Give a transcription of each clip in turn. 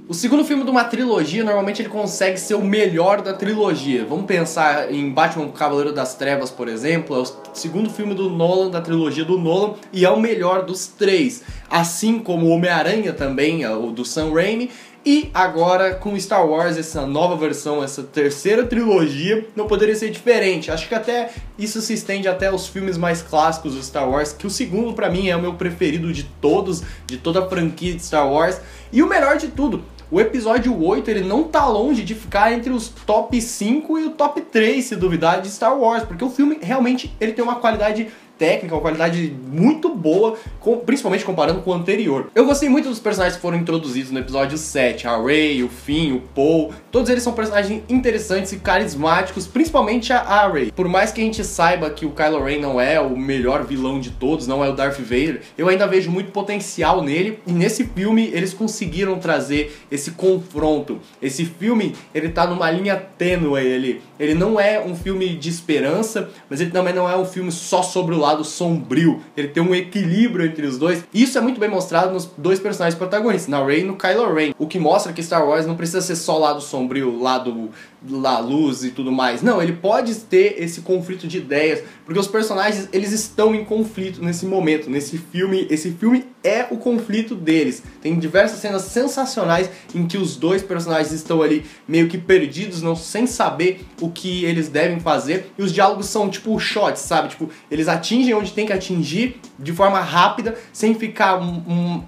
O segundo filme de uma trilogia, normalmente ele consegue ser o melhor da trilogia. Vamos pensar em Batman Cavaleiro das Trevas, por exemplo. É o segundo filme do Nolan, da trilogia do Nolan, e é o melhor dos três. Assim como o Homem-Aranha também, o do Sam Raimi. E agora com Star Wars, essa nova versão, essa terceira trilogia, não poderia ser diferente. Acho que até isso se estende até os filmes mais clássicos do Star Wars, que o segundo pra mim é o meu preferido de todos, de toda a franquia de Star Wars. E o melhor de tudo, o episódio 8 ele não tá longe de ficar entre os top 5 e o top 3, se duvidar, de Star Wars, porque o filme realmente ele tem uma qualidade técnica, uma qualidade muito boa, principalmente comparando com o anterior. Eu gostei muito dos personagens que foram introduzidos no episódio 7, a Rey, o Finn, o Poe, todos eles são personagens interessantes e carismáticos, principalmente a Rey. Por mais que a gente saiba que o Kylo Ren não é o melhor vilão de todos, não é o Darth Vader, eu ainda vejo muito potencial nele, e nesse filme eles conseguiram trazer esse confronto. Esse filme, ele tá numa linha tênue, ele não é um filme de esperança, mas ele também não é um filme só sobre o lado sombrio, ele tem um equilíbrio entre os dois. Isso é muito bem mostrado nos dois personagens protagonistas, na Rey e no Kylo Ren, o que mostra que Star Wars não precisa ser só lado sombrio, lado luz e tudo mais. Não, ele pode ter esse conflito de ideias, porque os personagens, eles estão em conflito nesse momento, nesse filme. Esse filme é o conflito deles. Tem diversas cenas sensacionais em que os dois personagens estão ali meio que perdidos, não, sem saber o que eles devem fazer, e os diálogos são tipo shots, sabe? Tipo, eles atingem onde tem que atingir de forma rápida, sem ficar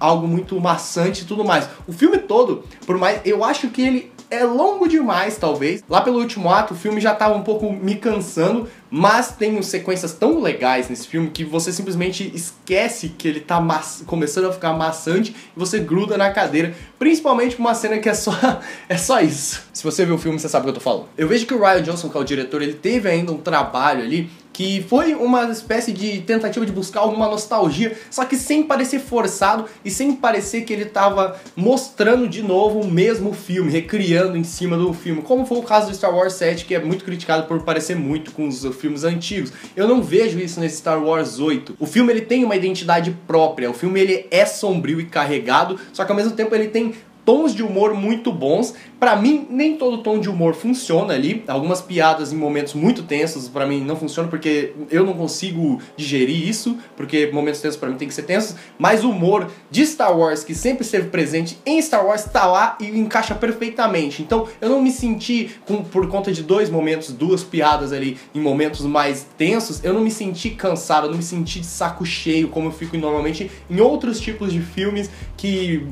algo muito maçante e tudo mais. O filme todo, por mais, eu acho que ele é longo demais, talvez. Lá pelo último ato, o filme já estava um pouco me cansando, mas tem sequências tão legais nesse filme que você simplesmente esquece que ele tá começando a ficar maçante e você gruda na cadeira, principalmente com uma cena que é só isso. Se você viu o filme, você sabe o que eu tô falando. Eu vejo que o Rian Johnson, que é o diretor, ele teve ainda um trabalho ali que foi uma espécie de tentativa de buscar alguma nostalgia, só que sem parecer forçado e sem parecer que ele estava mostrando de novo o mesmo filme, recriando em cima do filme, como foi o caso do Star Wars 7, que é muito criticado por parecer muito com os filmes antigos. Eu não vejo isso nesse Star Wars 8. O filme ele tem uma identidade própria, o filme ele é sombrio e carregado, só que ao mesmo tempo ele tem tons de humor muito bons. Pra mim, nem todo tom de humor funciona ali. Algumas piadas em momentos muito tensos pra mim não funcionam, porque eu não consigo digerir isso, porque momentos tensos pra mim tem que ser tensos. Mas o humor de Star Wars, que sempre esteve presente em Star Wars, tá lá e encaixa perfeitamente. Então eu não me senti, por conta de dois momentos, duas piadas ali em momentos mais tensos, eu não me senti cansado, eu não me senti de saco cheio, como eu fico normalmente em outros tipos de filmes que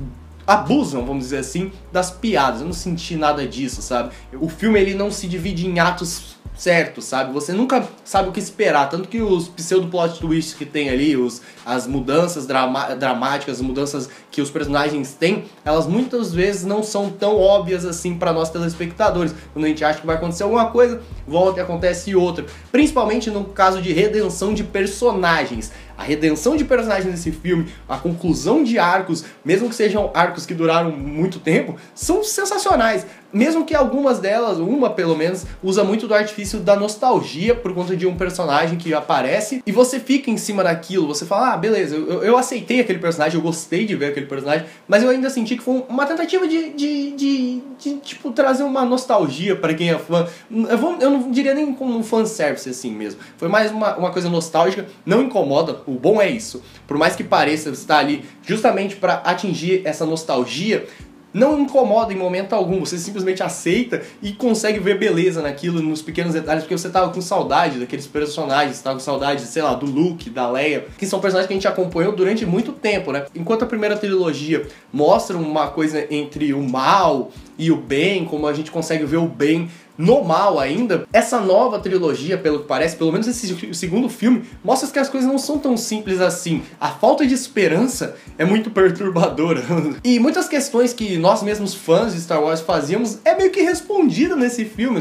abusam, vamos dizer assim, das piadas. Eu não senti nada disso, sabe? O filme ele não se divide em atos certos, sabe? Você nunca sabe o que esperar, tanto que os pseudo-plot twists que tem ali, as mudanças dramáticas, as mudanças que os personagens têm, elas muitas vezes não são tão óbvias assim para nós telespectadores. Quando a gente acha que vai acontecer alguma coisa, volta e acontece outra. Principalmente no caso de redenção de personagens. A redenção de personagens nesse filme, a conclusão de arcos, mesmo que sejam arcos que duraram muito tempo, são sensacionais. Mesmo que algumas delas, uma pelo menos, usa muito do artifício da nostalgia por conta de um personagem que aparece e você fica em cima daquilo, você fala, ah, beleza, eu aceitei aquele personagem, eu gostei de ver aquele personagem, mas eu ainda senti que foi uma tentativa de tipo, trazer uma nostalgia para quem é fã. Eu não diria nem como um fanservice assim mesmo. Foi mais uma coisa nostálgica, não incomoda, o bom é isso. Por mais que pareça estar ali justamente para atingir essa nostalgia, não incomoda em momento algum, você simplesmente aceita e consegue ver beleza naquilo, nos pequenos detalhes, porque você tava com saudade daqueles personagens, você tava com saudade, sei lá, do Luke, da Leia, que são personagens que a gente acompanhou durante muito tempo, né? Enquanto a primeira trilogia mostra uma coisa entre o mal e o bem, como a gente consegue ver o bem no mal ainda, essa nova trilogia, pelo que parece, pelo menos esse segundo filme, mostra que as coisas não são tão simples assim. A falta de esperança é muito perturbadora. E muitas questões que nós mesmos fãs de Star Wars fazíamos é meio que respondida nesse filme.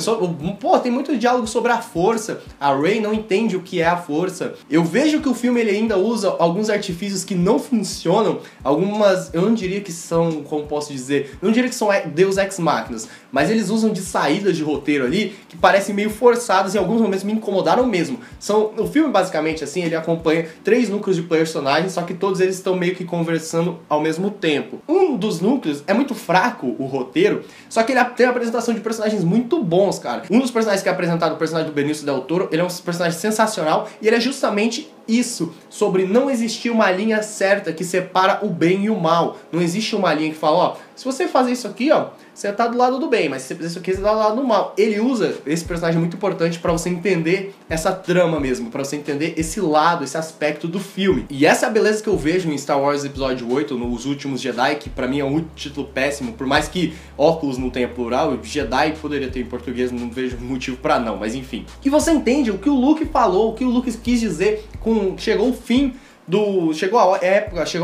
Pô, tem muito diálogo sobre a força. A Rey não entende o que é a força. Eu vejo que o filme ele ainda usa alguns artifícios que não funcionam. Algumas, eu não diria que são, como posso dizer, não diria que são Deus Ex Máquinas, mas eles usam de saídas de roteiro roteiro ali que parecem meio forçadas e em alguns momentos me incomodaram mesmo. O filme basicamente assim, ele acompanha 3 núcleos de personagens, só que todos eles estão meio que conversando ao mesmo tempo. Um dos núcleos é muito fraco, o roteiro, só que ele tem a apresentação de personagens muito bons, cara. Um dos personagens que é apresentado, o personagem do Benício Del Toro, ele é um personagem sensacional e ele é justamente isso, sobre não existir uma linha certa que separa o bem e o mal. Não existe uma linha que fala, ó, se você fazer isso aqui, ó, você tá do lado do bem, mas se você fizer isso aqui, você tá do lado do mal. Ele usa esse personagem muito importante pra você entender essa trama mesmo, pra você entender esse lado, esse aspecto do filme. E essa é a beleza que eu vejo em Star Wars Episódio 8, nos Últimos Jedi, que pra mim é um título péssimo, por mais que óculos não tenha plural, Jedi poderia ter em português, não vejo motivo pra não, mas enfim. E você entende o que o Luke falou, o que o Luke quis dizer com chegou o fim chegou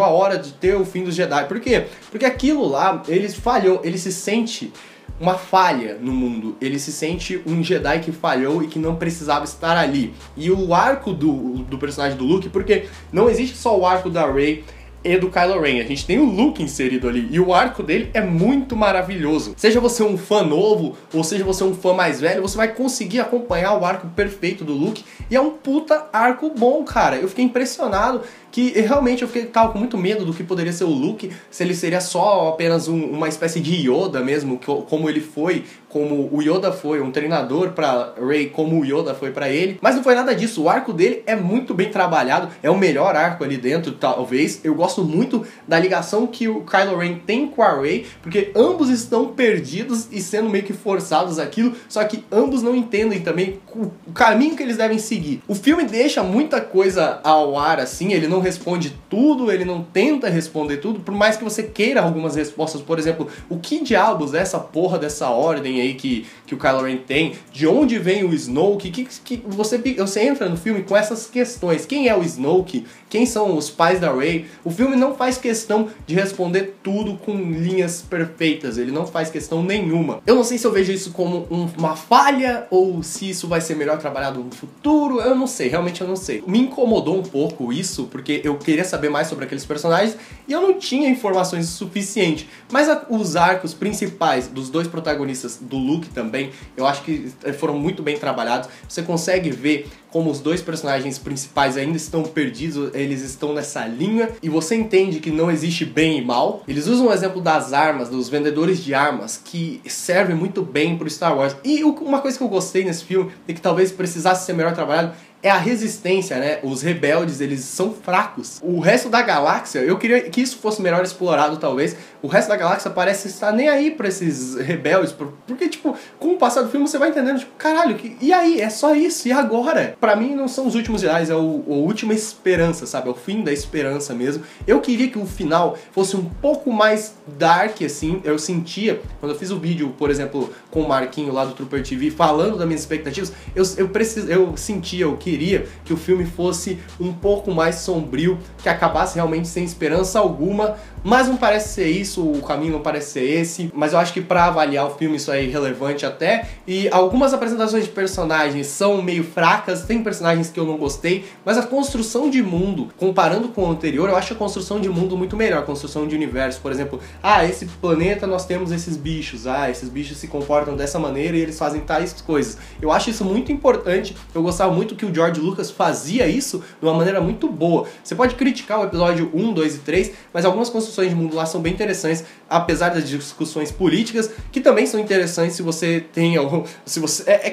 a hora de ter o fim dos Jedi. Por quê? Porque aquilo lá, ele falhou, ele se sente uma falha no mundo, ele se sente um Jedi que falhou e que não precisava estar ali. E o arco do personagem do Luke, porque não existe só o arco da Rey e do Kylo Ren, a gente tem o Luke inserido ali, e o arco dele é muito maravilhoso. Seja você um fã novo, ou seja você um fã mais velho, você vai conseguir acompanhar o arco perfeito do Luke, e é um puta arco bom, cara. Eu fiquei impressionado que realmente tava com muito medo do que poderia ser o Luke, se ele seria só apenas uma espécie de Yoda mesmo, como ele foi, como o Yoda foi um treinador pra Rey, como o Yoda foi pra ele. Mas não foi nada disso, o arco dele é muito bem trabalhado, é o melhor arco ali dentro, talvez. Eu gosto muito da ligação que o Kylo Ren tem com a Rey, porque ambos estão perdidos e sendo meio que forçados àquilo, só que ambos não entendem também o caminho que eles devem seguir. O filme deixa muita coisa ao ar assim, ele não responde tudo, ele não tenta responder tudo, por mais que você queira algumas respostas. Por exemplo, o que diabos é essa porra dessa ordem aí que o Kylo Ren tem? De onde vem o Snoke? Que você entra no filme com essas questões. Quem é o Snoke? Quem são os pais da Rey? O filme não faz questão de responder tudo com linhas perfeitas, ele não faz questão nenhuma. Eu não sei se eu vejo isso como uma falha ou se isso vai ser melhor trabalhado no futuro, eu não sei, realmente eu não sei. Me incomodou um pouco isso, porque eu queria saber mais sobre aqueles personagens e eu não tinha informações suficientes. Mas os arcos principais dos dois protagonistas, do Luke também, eu acho que foram muito bem trabalhados. Você consegue ver como os dois personagens principais ainda estão perdidos, eles estão nessa linha, e você entende que não existe bem e mal. Eles usam o exemplo das armas, dos vendedores de armas, que serve muito bem pro Star Wars. E uma coisa que eu gostei nesse filme, e que talvez precisasse ser melhor trabalhado, é a resistência, né? Os rebeldes, eles são fracos. O resto da galáxia, eu queria que isso fosse melhor explorado, talvez. O resto da galáxia parece estar nem aí pra esses rebeldes, porque, tipo, com o passar do filme você vai entendendo, tipo, caralho, e aí? É só isso, e agora? Pra mim não são os últimos Jedi, é a última esperança, sabe? É o fim da esperança mesmo. Eu queria que o final fosse um pouco mais dark, assim. Eu sentia, quando eu fiz o vídeo, por exemplo, com o Marquinho lá do Trooper TV, falando das minhas expectativas, eu sentia, eu queria que o filme fosse um pouco mais sombrio, que acabasse realmente sem esperança alguma, mas não parece ser isso, o caminho não parece ser esse, mas eu acho que pra avaliar o filme isso é irrelevante até, e algumas apresentações de personagens são meio fracas, tem personagens que eu não gostei, mas a construção de mundo, comparando com o anterior, eu acho a construção de mundo muito melhor, a construção de universo, por exemplo, esse planeta nós temos esses bichos, esses bichos se comportam dessa maneira e eles fazem tais coisas. Eu acho isso muito importante, eu gostava muito que o George Lucas fazia isso de uma maneira muito boa. Você pode criticar o episódio 1, 2 e 3, mas algumas construções de mundo lá são bem interessantes, apesar das discussões políticas, que também são interessantes se você tem algum...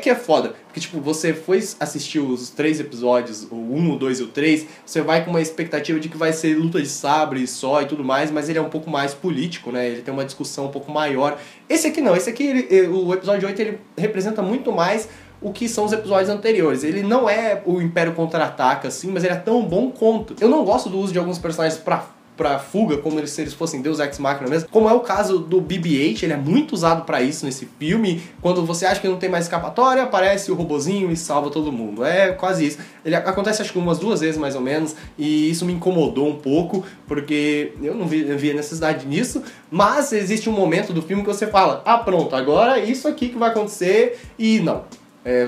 que é foda, porque tipo, você foi assistir os 3 episódios, o 1, o 2 e o 3, você vai com uma expectativa de que vai ser luta de sabre só e tudo mais, mas ele é um pouco mais político, né? Ele tem uma discussão um pouco maior. Esse aqui não, o episódio 8 ele representa muito mais o que são os episódios anteriores. Ele não é o Império Contra-Ataca, assim, mas ele é tão bom quanto. Eu não gosto do uso de alguns personagens pra fuga, como se eles fossem Deus Ex Machina mesmo, como é o caso do BB-8, ele é muito usado pra isso nesse filme. Quando você acha que não tem mais escapatória, aparece o robozinho e salva todo mundo. É quase isso. Ele acontece acho que umas 2 vezes mais ou menos, e isso me incomodou um pouco, porque eu não via necessidade nisso, mas existe um momento do filme que você fala, pronto, agora é isso aqui que vai acontecer, e não.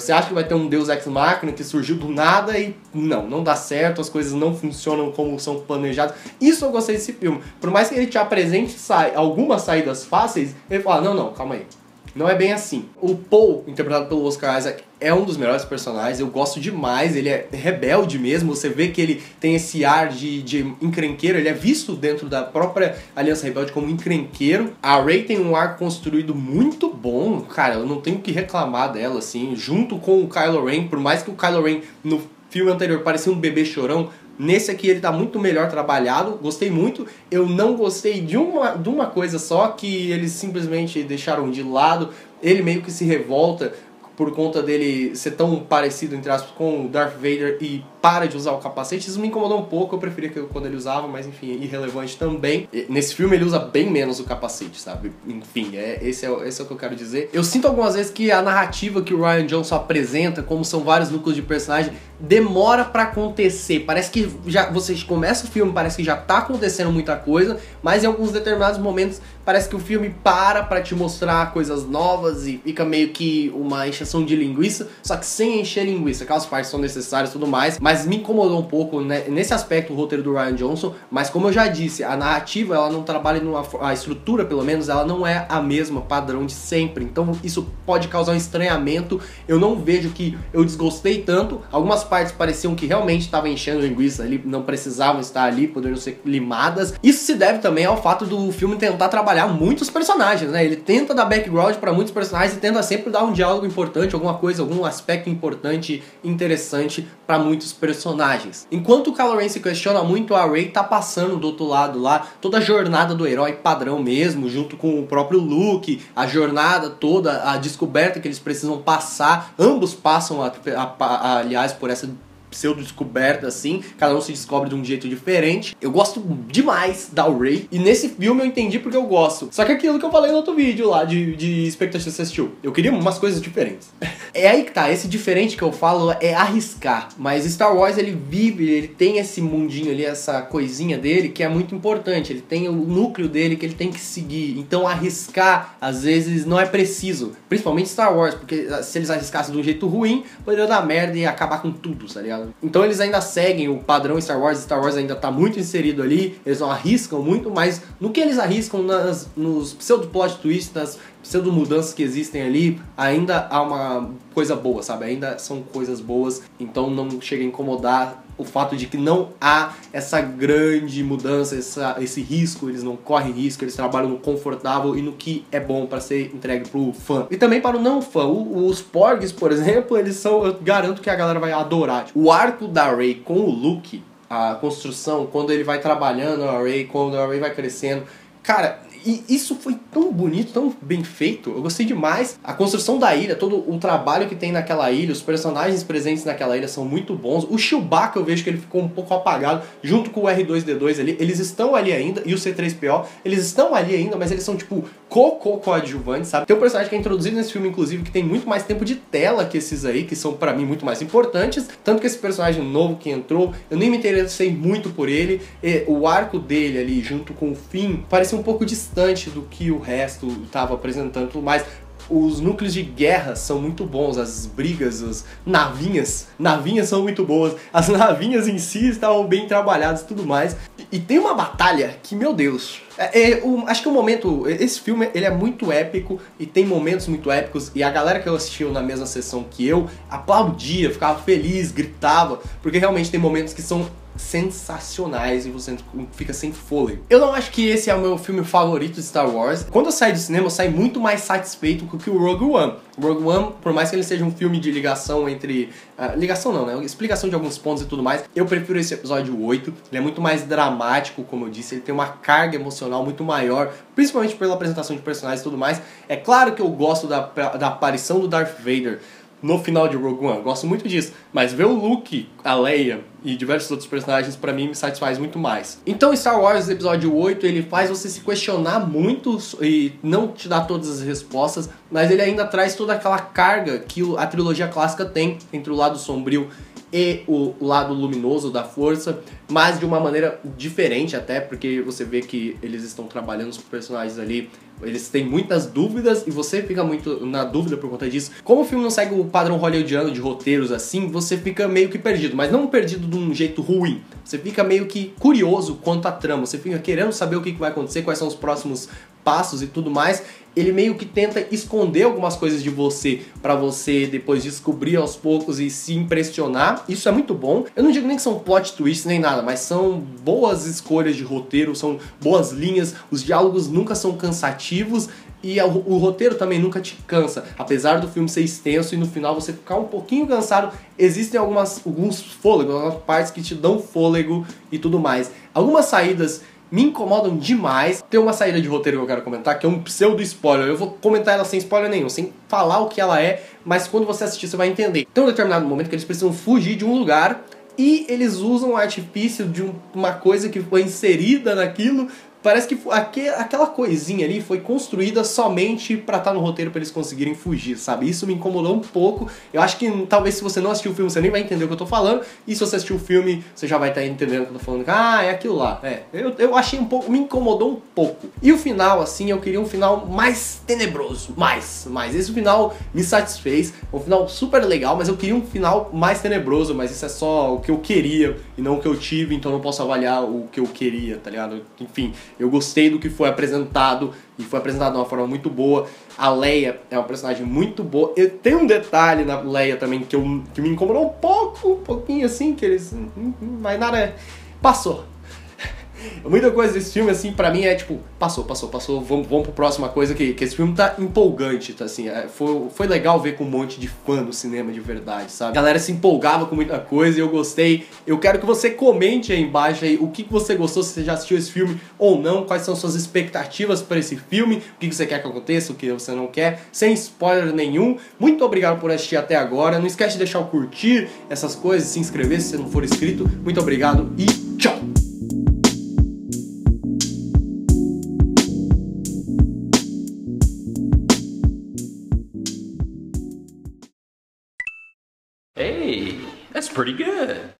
Você acha que vai ter um Deus Ex Machina que surgiu do nada e não dá certo, as coisas não funcionam como são planejadas. Isso eu gostei desse filme. Por mais que ele te apresente algumas saídas fáceis, ele fala, não, calma aí. Não é bem assim. O Paul, interpretado pelo Oscar Isaac, é um dos melhores personagens, eu gosto demais, ele é rebelde mesmo, você vê que ele tem esse ar de encrenqueiro, ele é visto dentro da própria Aliança Rebelde como encrenqueiro. A Rey tem um arco construído muito bom, cara, eu não tenho o que reclamar dela, assim, junto com o Kylo Ren, por mais que o Kylo Ren no filme anterior parecia um bebê chorão, nesse aqui ele tá muito melhor trabalhado, gostei muito. Eu não gostei de uma coisa só, que eles simplesmente deixaram de lado. Ele meio que se revolta por conta dele ser tão parecido, entre aspas, com o Darth Vader e para de usar o capacete. Isso me incomodou um pouco, eu preferia que quando ele usava, mas enfim, é irrelevante também. Nesse filme ele usa bem menos o capacete, sabe? Enfim, esse é o que eu quero dizer. Eu sinto algumas vezes que a narrativa que o Rian Johnson apresenta, como são vários núcleos de personagem, demora pra acontecer. Parece que vocês começam o filme, parece que já tá acontecendo muita coisa, mas em alguns determinados momentos parece que o filme para te mostrar coisas novas e fica meio que uma encheção de linguiça, só que sem encher linguiça. Aquelas partes são necessárias e tudo mais, mas me incomodou um pouco, né, nesse aspecto o roteiro do Rian Johnson, mas como eu já disse, a narrativa ela não trabalha a estrutura, pelo menos, ela não é a mesma padrão de sempre, então isso pode causar um estranhamento. Eu não vejo que eu desgostei tanto, algumas partes pareciam que realmente estavam enchendo linguiça ali, não precisavam estar ali, poderiam ser limadas. Isso se deve também ao fato do filme tentar trabalhar muitos personagens, né? Ele tenta dar background para muitos personagens e tenta sempre dar um diálogo importante, alguma coisa, algum aspecto importante, interessante para muitos personagens. Enquanto o Kylo Ren se questiona muito, a Rey tá passando do outro lado lá, toda a jornada do herói padrão mesmo, junto com o próprio Luke, a jornada toda, a descoberta que eles precisam passar, ambos passam, aliás, por essa pseudo-descoberta, assim, cada um se descobre de um jeito diferente. Eu gosto demais da Rey, e nesse filme eu entendi porque eu gosto. Só que aquilo que eu falei no outro vídeo lá, de expectativa que você assistiu, eu queria umas coisas diferentes. É aí que tá, esse diferente que eu falo é arriscar, mas Star Wars ele vive, ele tem esse mundinho ali, essa coisinha dele que é muito importante, ele tem o núcleo dele que ele tem que seguir, então arriscar às vezes não é preciso, principalmente Star Wars, porque se eles arriscassem de um jeito ruim, poderia dar merda e acabar com tudo, tá ligado? Então eles ainda seguem o padrão Star Wars ainda tá muito inserido ali, eles não arriscam muito, mas no que eles arriscam nos pseudo-plot twists, nas pseudo-mudanças que existem ali, ainda há uma coisa boa, sabe? Ainda são coisas boas, então não chega a incomodar o fato de que não há essa grande mudança, esse risco, eles não correm risco, eles trabalham no confortável e no que é bom para ser entregue pro fã. E também para o não fã, os Porgs, por exemplo, eles são, eu garanto que a galera vai adorar. O arco da Rey com o Luke, a construção, quando ele vai trabalhando a Rey, quando a Rey vai crescendo, cara, e isso foi tão bonito, tão bem feito, eu gostei demais. A construção da ilha, todo o trabalho que tem naquela ilha, os personagens presentes naquela ilha são muito bons. O Chewbacca eu vejo que ele ficou um pouco apagado, junto com o R2-D2 ali, eles estão ali ainda, e o C-3PO, eles estão ali ainda, mas eles são tipo coadjuvantes, sabe? Tem um personagem que é introduzido nesse filme, inclusive, que tem muito mais tempo de tela que esses aí, que são pra mim muito mais importantes, tanto que esse personagem novo que entrou, eu nem me interessei muito por ele, e o arco dele ali, junto com o Finn, parecia um pouco distante do que o resto estava apresentando, tudo mais. Os núcleos de guerra são muito bons, as brigas, as navinhas são muito boas, as navinhas em si estavam bem trabalhadas e tudo mais. E tem uma batalha que, meu Deus, acho que o momento, esse filme ele é muito épico e tem momentos muito épicos, e a galera que eu assistiu na mesma sessão que eu aplaudia, ficava feliz, gritava, porque realmente tem momentos que são sensacionais e você fica sem fôlego. Eu não acho que esse é o meu filme favorito de Star Wars. Quando eu saí do cinema, eu saí muito mais satisfeito com que o Rogue One. Rogue One, por mais que ele seja um filme de ligação entre... ligação não, né? Explicação de alguns pontos e tudo mais. Eu prefiro esse episódio 8. Ele é muito mais dramático, como eu disse. Ele tem uma carga emocional muito maior, principalmente pela apresentação de personagens e tudo mais. É claro que eu gosto da aparição do Darth Vader no final de Rogue One, gosto muito disso, mas ver o Luke, a Leia e diversos outros personagens, pra mim, me satisfaz muito mais. Então Star Wars episódio 8, ele faz você se questionar muito e não te dá todas as respostas, mas ele ainda traz toda aquela carga que a trilogia clássica tem entre o lado sombrio e o lado luminoso da força, mas de uma maneira diferente até, porque você vê que eles estão trabalhando os personagens ali, eles têm muitas dúvidas e você fica muito na dúvida por conta disso. Como o filme não segue o padrão hollywoodiano de roteiros assim, você fica meio que perdido, mas não perdido de um jeito ruim. Você fica meio que curioso quanto à trama, você fica querendo saber o que vai acontecer, quais são os próximos passos e tudo mais, ele meio que tenta esconder algumas coisas de você pra você depois descobrir aos poucos e se impressionar. Isso é muito bom. Eu não digo nem que são plot twists nem nada, mas são boas escolhas de roteiro, são boas linhas, os diálogos nunca são cansativos e o roteiro também nunca te cansa. Apesar do filme ser extenso e no final você ficar um pouquinho cansado, existem alguns fôlegos, algumas partes que te dão fôlego e tudo mais. Algumas saídas me incomodam demais. Tem uma saída de roteiro que eu quero comentar, que é um pseudo-spoiler. Eu vou comentar ela sem spoiler nenhum, sem falar o que ela é, mas quando você assistir você vai entender. Tem um determinado momento que eles precisam fugir de um lugar e eles usam o artifício de uma coisa que foi inserida naquilo. Parece que aquela coisinha ali foi construída somente pra estar no roteiro pra eles conseguirem fugir, sabe? Isso me incomodou um pouco. Eu acho que talvez se você não assistiu o filme você nem vai entender o que eu tô falando. E se você assistiu o filme, você já vai estar entendendo o que eu tô falando. Ah, é aquilo lá. Eu achei um pouco, me incomodou um pouco. E o final, assim, eu queria um final mais tenebroso. Mais. Esse final me satisfez. Um final super legal, mas eu queria um final mais tenebroso. Mas isso é só o que eu queria e não o que eu tive. Então eu não posso avaliar o que eu queria, tá ligado? Enfim. Eu gostei do que foi apresentado e foi apresentado de uma forma muito boa. A Leia é uma personagem muito boa. E tem um detalhe na Leia também que me incomodou um pouquinho assim, que eles... Mas nada, passou. Muita coisa desse filme, assim, pra mim é tipo, passou, vamos pra próxima coisa, que esse filme tá empolgante, tá, assim, foi legal ver com um monte de fã no cinema de verdade, sabe? A galera se empolgava com muita coisa e eu gostei. Eu quero que você comente aí embaixo aí o que você gostou, se você já assistiu esse filme ou não, quais são suas expectativas pra esse filme, o que você quer que aconteça, o que você não quer, sem spoiler nenhum. Muito obrigado por assistir até agora, não esquece de deixar o curtir, essas coisas, se inscrever se você não for inscrito. Muito obrigado e tchau! Hey, that's pretty good.